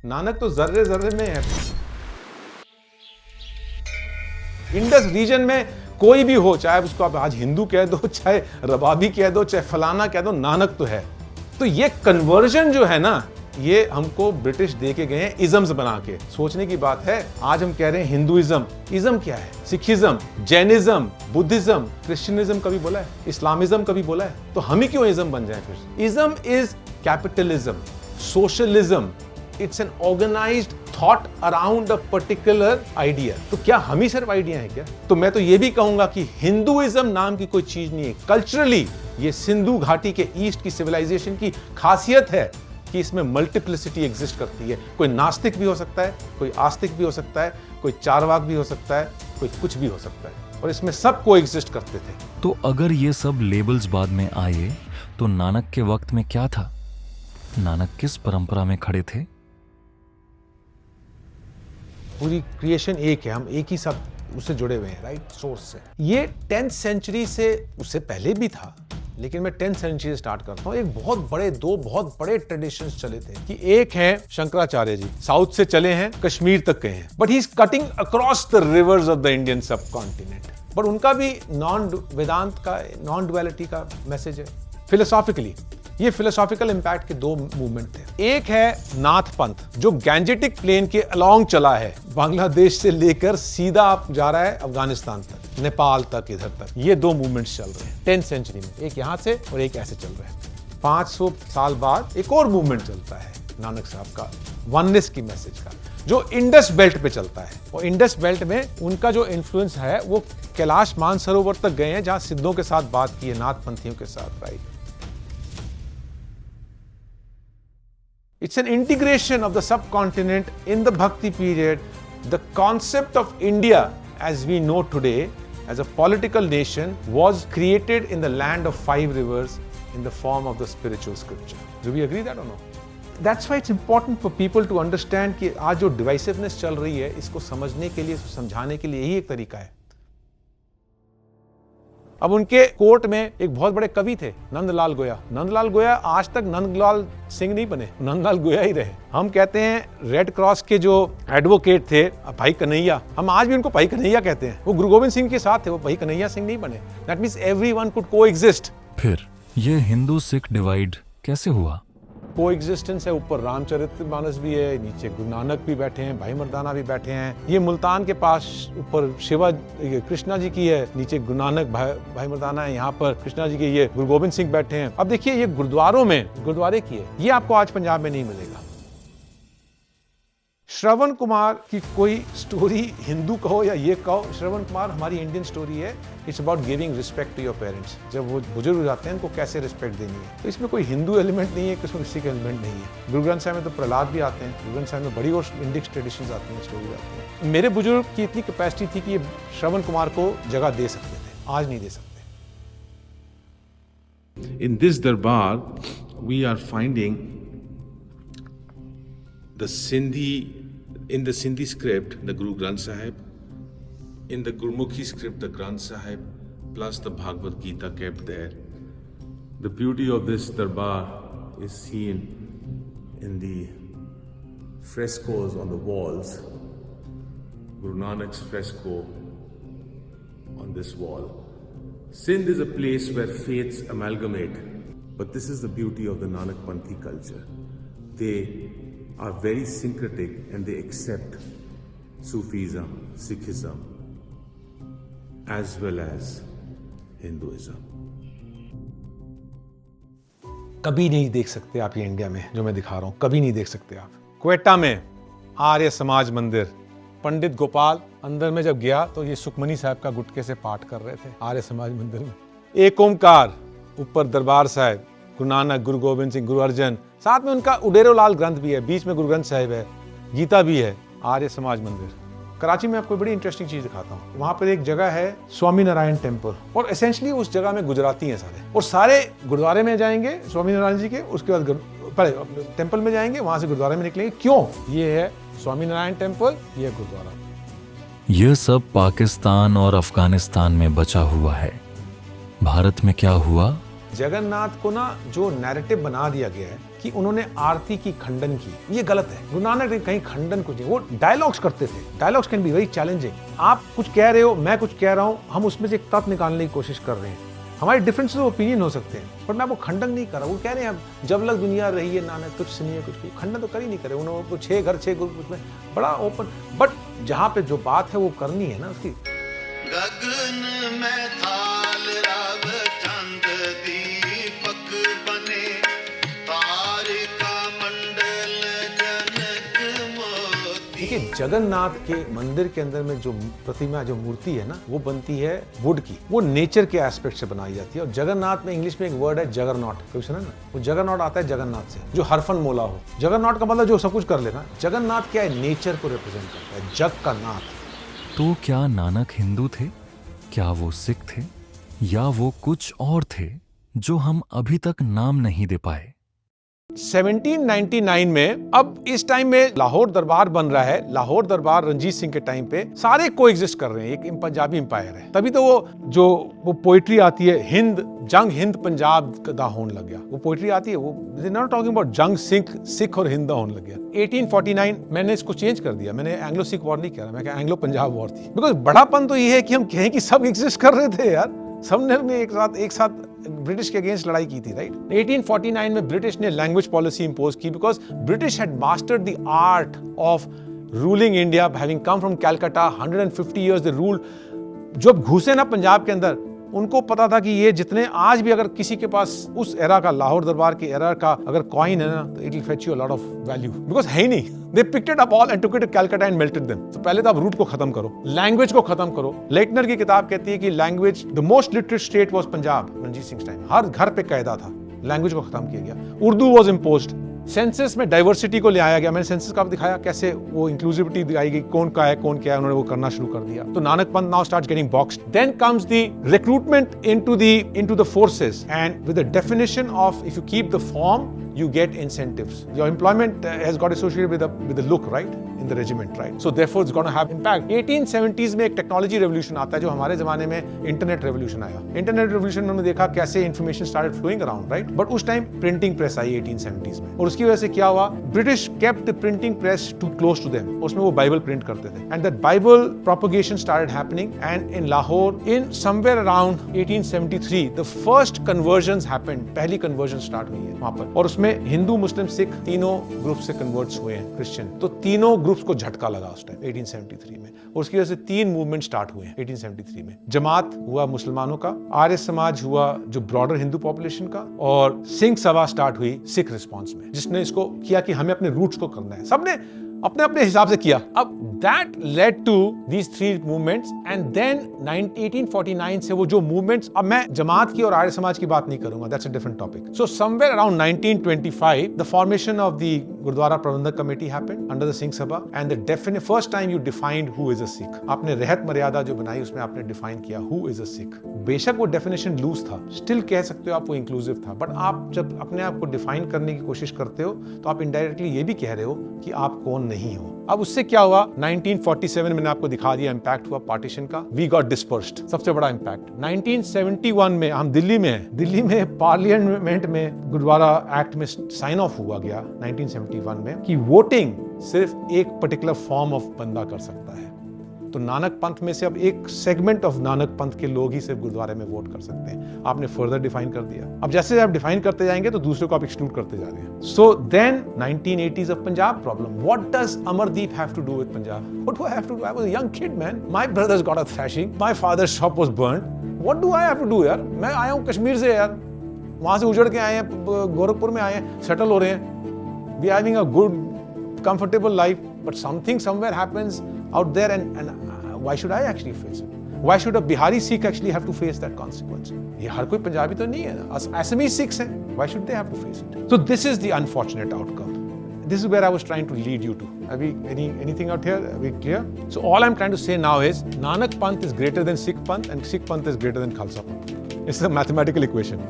नानक तो जर्रे जर्रे में है। इंडस रीजन में कोई भी हो, चाहे उसको आप आज हिंदू कह दो, चाहे रबाबी कह दो, चाहे फलाना कह दो, नानक तो है। तो ये कन्वर्जन जो है ना, ये हमको ब्रिटिश दे के गए हैं इजम्स बना के। सोचने की बात है, आज हम कह रहे हैं हिंदुइज्म। इज्म क्या है? सिखिज्म, जैनिज्म, बुद्धिज्म, क्रिश्चियनिज्म कभी बोला है? इस्लामिज्म कभी बोला है? तो हम ही क्यों इज्म बन जाए फिर? Ism is capitalism, socialism, it's an organised thought around a particular idea. तो क्या हम ही सिर्फ आइडिया है क्या? तो मैं तो ये भी कहूंगा कि हिंदुइज्म नाम की कोई चीज नहीं है। कल्चरली ये सिंधु घाटी के ईस्ट की सिविलाइजेशन की खासियत है कि इसमें मल्टीप्लिसिटी एग्जिस्ट करती है। कोई नास्तिक भी हो सकता है, कोई आस्तिक भी हो सकता है, कोई चारवाक भी हो सकता है, कोई कुछ भी हो सकता है, और इसमें सब को एग्जिस्ट करते थे। तो अगर ये सब लेबल्स बाद में आए तो नानक के वक्त में क्या था? नानक किस परंपरा में खड़े थे? पूरी क्रिएशन एक है, हम एक ही सब उससे जुड़े हुए हैं, राइट, सोर्स से। ये 10th सेंचुरी से, उससे पहले भी था, लेकिन मैं 10th सेंचुरी से स्टार्ट करता हूँ। एक दो बहुत बड़े ट्रेडिशंस चले थे कि एक है शंकराचार्य जी, साउथ से चले हैं, कश्मीर तक गए हैं, but he is cutting across the reverse of the Indian सब कॉन्टिनेंट। बट उनका भी वेदांत का, नॉन डुअलिटी का मैसेज है। फिलोसॉफिकली ये फिलोसॉफिकल इंपैक्ट के दो मूवमेंट थे। एक है नाथ पंथ, जो गैंजेटिक प्लेन के अलोंग चला है, बांग्लादेश से लेकर सीधा आप जा रहा है अफगानिस्तान तक, नेपाल तक, इधर तक। ये दो मूवमेंट्स चल रहे हैं 10th सेंचुरी में, एक यहां से और एक ऐसे चल रहा है। 500 साल बाद एक और मूवमेंट चलता है नानक साहब का, वननेस की मैसेज का, जो इंडस बेल्ट पे चलता है। और इंडस बेल्ट में उनका जो इन्फ्लुएंस है वो कैलाश मानसरोवर तक गए हैं, जहां सिद्धों के साथ बात की है, नाथ पंथियों के साथ, right. It's an integration of the subcontinent in the Bhakti period. The concept of India as we know today as a political nation was created in the land of 5 rivers in the form of the spiritual scripture. Do we agree that or no? That's why it's important for people to understand कि आज जो divisiveness चल रही है, इसको समझने के लिए, इसको समझाने के लिए यही एक तरीका है। अब उनके कोर्ट में एक बहुत बड़े कवि थे, नंदलाल गोया। नंदलाल गोया आज तक नंदलाल सिंह नहीं बने, नंदलाल गोया ही रहे। हम कहते हैं रेड क्रॉस के जो एडवोकेट थे भाई कन्हैया, हम आज भी उनको भाई कन्हैया कहते हैं। वो गुरु गोविंद सिंह के साथ थे, वो भाई कन्हैया सिंह नहीं बने। That means everyone could coexist. फिर ये हिंदू सिख डिवाइड कैसे हुआ? कोएग्जिस्टेंस है। ऊपर रामचरितमानस भी है, नीचे गुरु नानक भी बैठे हैं, भाई मर्दाना भी बैठे हैं। ये मुल्तान के पास ऊपर शिवा कृष्णा जी की है, नीचे गुरु नानक भाई मर्दाना है, यहाँ पर कृष्णा जी के ये गुरु गोविंद सिंह बैठे हैं। अब देखिए ये गुरुद्वारों में, गुरुद्वारे की है, ये आपको आज पंजाब में नहीं मिलेगा। श्रवण कुमार की कोई स्टोरी हिंदू कहो या ये कहो, श्रवण कुमार हमारी इंडियन स्टोरी है। It's about giving respect to your parents. जब वो बुजुर्ग हो जाते हैं, उनको कैसे रिस्पेक्ट देनी है। तो इसमें कोई हिंदू एलिमेंट नहीं है, इसमें किसी का एलिमेंट नहीं है। गुरु ग्रंथ साहिब में तो प्रहलाद भी आते हैं, गुरु ग्रंथ साहिब में बड़ी और इंडिक्स ट्रेडिशंस आती हैं, स्टोरीज आती हैं। मेरे बुजुर्ग की इतनी कैपेसिटी थी कि ये श्रवण कुमार को जगह दे सकते थे, आज नहीं दे सकते। In this darbar, we are finding in the Sindhi script, the Guru Granth Sahib, in the Gurmukhi script, the Granth Sahib, plus the Bhagavad Gita kept there. The beauty of this darbar is seen in the frescoes on the walls. Guru Nanak's fresco on this wall. Sindh is a place where faiths amalgamate, but this is the beauty of the Nanak Panthi culture. They are very syncretic and they accept Sufism, Sikhism, as well as Hinduism. कभी नहीं देख सकते आप ये India में जो मैं दिखा रहा हूं, कभी नहीं देख सकते आप। क्वेटा में आर्य समाज मंदिर, पंडित गोपाल अंदर में जब गया तो ये सुखमनी साहब का गुटके से पाठ कर रहे थे आर्य समाज मंदिर में। एक ओमकार, ऊपर दरबार साहिब, गुरु नानक, गुरु गोविंद सिंह, गुरु अर्जन, साथ में उनका उडेरो लाल ग्रंथ भी है, बीच में गुरु ग्रंथ साहिब है, गीता भी है, आर्य समाज मंदिर। कराची में आपको बड़ी इंटरेस्टिंग चीज दिखाता हूँ। वहां पर एक जगह है स्वामी नारायण टेम्पल, और एसेंशियली उस जगह में गुजराती हैं सारे, और सारे गुरुद्वारे में जाएंगे स्वामी नारायण जी के, उसके बाद पहले टेम्पल में जाएंगे, वहां से गुरुद्वारे में निकलेंगे। क्यों? ये है स्वामी नारायण टेम्पल, ये गुरुद्वारा। यह सब पाकिस्तान और अफगानिस्तान में बचा हुआ है। भारत में क्या हुआ? जगन्नाथ को ना जो नैरेटिव बना दिया गया है कि उन्होंने आरती की खंडन की। ये गलत है। गुरु नानक ने कहीं खंडन कुछ नहीं, वो डायलॉग्स करते थे। Dialogues can be very challenging. आप कुछ कह रहे हो, मैं कुछ कह रहा हूं, हम उसमें से एक तत्व निकालने की कोशिश कर रहे हैं। हमारे डिफरेंसेस ऑफ ओपिनियन हो सकते हैं, पर मैं वो खंडन नहीं कर रहा। वो कह रहे हैं अब जब लग दुनिया रही है नानक कुछ सुनिए कुछ खंडन तो कर ही नहीं करे। उन्होंने 6 घर 6 गुरु, उसमें बड़ा ओपन, बट जहां पे जो बात है वो करनी है ना उसकी। गगन में थाल रव चंद दीपक बने, तारिका मंडल जनक मोती। देखिए जगन्नाथ के मंदिर के अंदर में जो प्रतिमा, जो मूर्ति है ना, वो बनती है वुड की। वो नेचर के एस्पेक्ट से बनाई जाती है। और जगन्नाथ में इंग्लिश में एक वर्ड है जगरनॉट, कभी सुना ना? वो जगरनॉट आता है जगन्नाथ से, जो हरफन मोला हो। जगरनॉट का मतलब जो सब कुछ कर लेना। जगन्नाथ क्या है? नेचर को रिप्रेजेंट करता है, जग का नाथ। तो क्या नानक हिंदू थे? क्या वो सिख थे? या वो कुछ और थे जो हम अभी तक नाम नहीं दे पाए? 1799 में, अब इस टाइम में लाहौर दरबार बन रहा है। लाहौर दरबार रंजीत सिंह के टाइम पे सारे कोएग्जिस्ट कर रहे हैं, एक पंजाबी एम्पायर है। तभी तो वो पोइट्री आती है, हिंद जंग हिंद पंजाब दा होने लग गया। वो पोइट्री आती है, वो नॉट टॉकिंग अबाउट जंग सिख और हिंद दा होने लग गया। 1849 मैंने इसको चेंज कर दिया। मैंने एंग्लो सिख वॉर नहीं कह रहा, मैं कहा एंग्लो पंजाब वॉर थी। बिकॉज बड़ापन तो ये है कि हम कहें कि सब एग्जिस्ट कर रहे थे यार, सबने एक साथ ब्रिटिश के अगेंस्ट लड़ाई की थी, राइट? 1849 में ब्रिटिश ने लैंग्वेज पॉलिसी इंपोज की, because British had mastered the art of ruling India, having come from Calcutta, 150 years they rule. जब घुसे ना पंजाब के अंदर, उनको पता था कि ये जितने आज भी अगर किसी के पास उस एरा का, लाहौर दरबार के एरा का अगर कॉइन है ना, तो it will fetch you a lot of value, because है ही नहीं। They picked it up all and took it to Calcutta and melted them. तो पहले तो आप रूट को खत्म करो, लैंग्वेज को खत्म करो। लेटनर की किताब कहती है कि language, the most literate state was Punjab Ranjit Singh time. हर घर पे कायदा था, लैंग्वेज को खत्म किया गया। Urdu was imposed. सेंसस में डाइवर्सिटी को ले आया गया। मैंने सेंसस का दिखाया कैसे वो इंक्लूसिविटी दिखाई गई, कौन का है कौन क्या है, उन्होंने वो करना शुरू कर दिया। तो Nanak Panth now starts getting boxed. Then comes the recruitment into the forces, and with the definition of if you keep the form you get incentives. Your employment has got associated with the look, right, in the regiment, right? So therefore it's going to have impact. 1870s में एक technology revolution आता है, जो हमारे जमाने में internet revolution आया। Internet revolution में हमने देखा कैसे information started flowing around, right? But उस टाइम प्रिंटिंग प्रेस आई 1870s में, और उसकी वजह से क्या हुआ? British kept the printing press too close to them. उसमें वो बाइबल प्रिंट करते थे, and that Bible propagation started happening. And in Lahore in somewhere around 1873 the first conversions happened. पहली कन्वर्जन स्टार्ट हुई है वहां पर, और उसमें हिंदू मुस्लिम सिख तीनों ग्रुप से कन्वर्ट्स हुए हैं, क्रिश्चियन। तो तीनों ग्रुप्स को झटका लगा उस टाइम 1873 में, और उसकी वजह से 3 मूवमेंट स्टार्ट हुए हैं 1873 में। जमात हुआ मुसलमानों का, आर्य समाज हुआ जो ब्रॉडर हिंदू पॉपुलेशन का, और सिंह सभा स्टार्ट हुई सिख रिस्पॉन्स में, जिसने इसको किया कि हमें अपने रूट्स को करना है। सबने अपने अपने हिसाब से किया। अब that led to these 3 movements, and then 1849 से वो जो मूवमेंट्स, अब मैं जमात की और आर्य समाज की बात नहीं करूंगा, that's a different topic. So somewhere around 1925 the formation of the Gurdwara Prabandhak committee happened under the Singh Sabha, and the definite first time you defined who is a Sikh. आपने रहत मर्यादा जो बनाई उसमें आपने डिफाइन किया हु इज अ सिख। बेशक वो डेफिनेशन लूज था, स्टिल कह सकते हो आप वो इंक्लूसिव था, बट आप जब अपने आप को डिफाइन करने की कोशिश करते हो तो आप इनडायरेक्टली ये भी कह रहे हो कि आप कौन नहीं हो। अब उससे क्या हुआ? 1947 मैंने आपको दिखा दिया इम्पैक्ट हुआ पार्टीशन का। वी गॉट डिस्पर्स्ड, सबसे बड़ा इम्पैक्ट। 1971 में हम दिल्ली में हैं, दिल्ली में पार्लियामेंट में गुरुद्वारा एक्ट में साइन ऑफ हुआ गया 1971 में कि वोटिंग सिर्फ एक पर्टिकुलर फॉर्म ऑफ बंदा कर सकता है। तो नानक पंथ में से अब एक सेगमेंट ऑफ नानक पंथ के लोग ही सिर्फ गुरुद्वारे में वोट कर सकते हैं। आपने फर्दर डिफाइन कर दिया। अब जैसे आप डिफाइन करते जाएंगे तो दूसरे को आप एक्सक्लूड करते जा रहे हैं। So then 1980s of Punjab problem. What does Amardeep have to do with Punjab? What do I have to do? I was a young kid, man. My brothers got a thrashing. My father's shop was burnt. What do I have to do यार? मैं आया हूँ कश्मीर से यार, वहां से उजड़ के आए हैं, गोरखपुर में आए हैं, सेटल हो रहे हैं। We are having a good, comfortable life, but something somewhere happens out there, and why should I actually face it? Why should a Bihari Sikh actually have to face that consequence? ये हर कोई पंजाबी तो नहीं है, Assamese Sikhs हैं, why should they have to face it? So this is the unfortunate outcome. This is where I was trying to lead you to. Anything out here? Are we clear? So all I'm trying to say now is Nanak Panth is greater than Sikh Panth, and Sikh Panth is greater than Khalsa Panth. It's a mathematical equation.